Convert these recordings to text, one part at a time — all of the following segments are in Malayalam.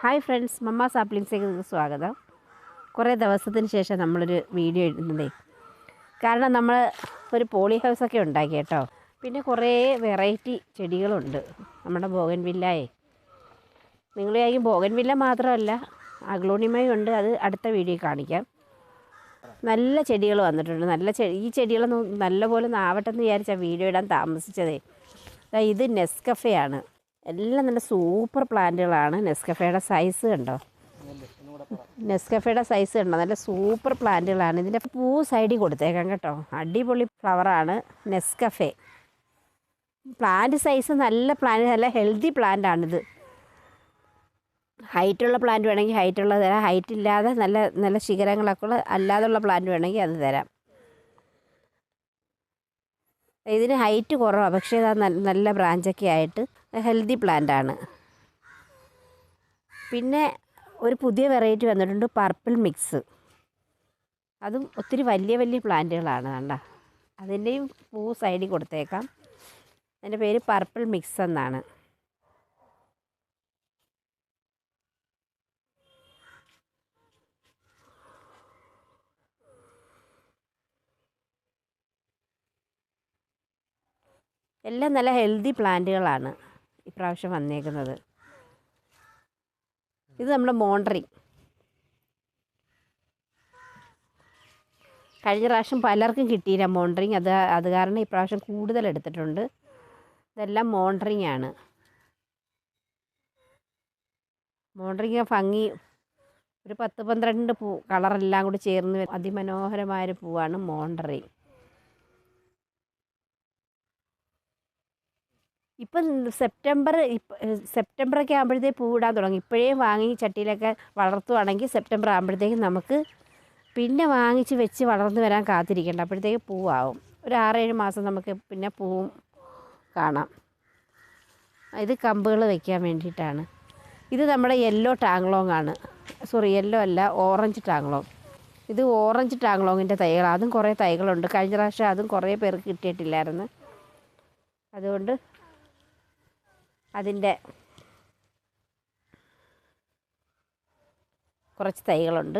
ഹായ് ഫ്രണ്ട്സ്, മമ്മ സാപ്ലിങ്സിലേക്ക് നിങ്ങൾക്ക് സ്വാഗതം. കുറേ ദിവസത്തിന് ശേഷം നമ്മളൊരു വീഡിയോ ഇടുന്നതേ. കാരണം നമ്മൾ ഒരു പോളി ഹൗസൊക്കെ ഉണ്ടാക്കി കേട്ടോ. പിന്നെ കുറേ വെറൈറ്റി ചെടികളുണ്ട് നമ്മുടെ ബോഗൻവില്ലയെ. നിങ്ങൾ വിചാരിക്കും ബോഗൻവില്ല മാത്രമല്ല, അഗ്ലോണിമയും ഉണ്ട്. അത് അടുത്ത വീഡിയോ കാണിക്കാം. നല്ല ചെടികൾ വന്നിട്ടുണ്ട്. ഈ ചെടികളൊന്നും നല്ലപോലെ ആവട്ടെന്ന് വിചാരിച്ചാൽ വീഡിയോ ഇടാൻ താമസിച്ചതേ. ഇത് നെസ്കഫയാണ്. എല്ലാം നല്ല സൂപ്പർ പ്ലാന്റുകളാണ്. നെസ്കഫയുടെ സൈസ് കണ്ടോ, നല്ല സൂപ്പർ പ്ലാന്റുകളാണ്. ഇതിൻ്റെ പൂ സൈഡിൽ കൊടുത്തേക്കാം കേട്ടോ. അടിപൊളി ഫ്ലവറാണ് നെസ്കഫെ. പ്ലാന്റ് സൈസ് നല്ല ഹെൽത്തി പ്ലാന്റാണിത്. ഹൈറ്റുള്ള പ്ലാന്റ് വേണമെങ്കിൽ ഹൈറ്റുള്ള തരാം, ഹൈറ്റ് ഇല്ലാതെ നല്ല ശിഖരങ്ങളൊക്കെ ഉള്ള അല്ലാതുള്ള പ്ലാന്റ് വേണമെങ്കിൽ അത് തരാം. ഇതിന് ഹൈറ്റ് കുറവാണ്, പക്ഷേ ഇത് നല്ല ബ്രാഞ്ചൊക്കെ ആയിട്ട് ഹെൽത്തി പ്ലാന്റാണ്. പിന്നെ ഒരു പുതിയ വെറൈറ്റി വന്നിട്ടുണ്ട്, പർപ്പിൾ മിക്സ്. അതും ഒത്തിരി വലിയ പ്ലാന്റുകളാണ്. കണ്ട, അതിൻ്റെയും പൂ സൈഡിൽ കൊടുത്തേക്കാം. അതിൻ്റെ പേര് പർപ്പിൾ മിക്സ് എന്നാണ്. എല്ലാം നല്ല ഹെൽത്തി പ്ലാന്റുകളാണ് ഇപ്രാവശ്യം വന്നേക്കുന്നത്. ഇത് നമ്മുടെ മോണ്ടറിങ്. കഴിഞ്ഞ പ്രാവശ്യം പലർക്കും കിട്ടിയില്ല മോണ്ടറിങ്. അത് കാരണം ഇപ്രാവശ്യം കൂടുതൽ എടുത്തിട്ടുണ്ട്. ഇതെല്ലാം മോണ്ടറിങ് ആണ്. മോണ്ടറിങ് ഭംഗി ഒരു 10-12 പൂ കളറെല്ലാം കൂടി ചേർന്ന് അതിമനോഹരമായൊരു പൂവാണ് മോണ്ടറിങ്. ഇപ്പം സെപ്റ്റംബറൊക്കെ ആകുമ്പോഴത്തേക്ക് പൂവിടാൻ തുടങ്ങി. ഇപ്പോഴേ വാങ്ങി ചട്ടിയിലൊക്കെ വളർത്തുവാണെങ്കിൽ സെപ്റ്റംബർ ആകുമ്പോഴത്തേക്കും നമുക്ക് പിന്നെ വാങ്ങിച്ച് വെച്ച് വളർന്നു വരാൻ കാത്തിരിക്കേണ്ട. അപ്പോഴത്തേക്ക് പൂവാകും. ഒരു 6-7 മാസം നമുക്ക് പിന്നെ പൂവും കാണാം. ഇത് കമ്പുകൾ വയ്ക്കാൻ വേണ്ടിയിട്ടാണ്. ഇത് നമ്മുടെ യെല്ലോ ടാങ്ലോങ് ആണ്. യെല്ലോ അല്ല, ഓറഞ്ച് ടാങ്ലോങ്. ഇത് ഓറഞ്ച് ടാങ്ലോങ്ങിൻ്റെ തൈകൾ. അതും കുറേ തൈകളുണ്ട്. കഴിഞ്ഞ പ്രാവശ്യം അതും കുറേ പേർക്ക് കിട്ടിയിട്ടില്ലായിരുന്നു. അതുകൊണ്ട് അതിൻ്റെ കുറച്ച് തൈകളുണ്ട്.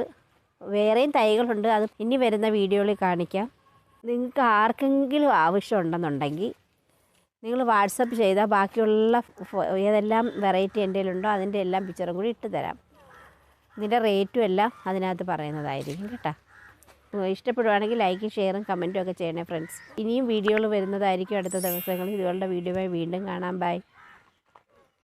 വേറെയും തൈകളുണ്ട്. അത് ഇനി വരുന്ന വീഡിയോയിൽ കാണിക്കാം. നിങ്ങൾക്ക് ആർക്കെങ്കിലും ആവശ്യമുണ്ടെന്നുണ്ടെങ്കിൽ നിങ്ങൾ വാട്സപ്പ് ചെയ്താൽ ബാക്കിയുള്ള ഏതെല്ലാം വെറൈറ്റി എൻ്റെ കയ്യിലുണ്ടോ അതിൻ്റെ എല്ലാം പിക്ചറും കൂടി ഇട്ട് തരാം. ഇതിൻ്റെ റേറ്റും എല്ലാം അതിനകത്ത് പറയുന്നതായിരിക്കും കേട്ടോ. ഇഷ്ടപ്പെടുവാണെങ്കിൽ ലൈക്കും ഷെയറും കമൻറ്റും ഒക്കെ ചെയ്യണേ ഫ്രണ്ട്സ്. ഇനിയും വീഡിയോകൾ വരുന്നതായിരിക്കും അടുത്ത ദിവസങ്ങളിൽ. ഇതുപോലുള്ള വീഡിയോയുമായി വീണ്ടും കാണാം. ബൈ.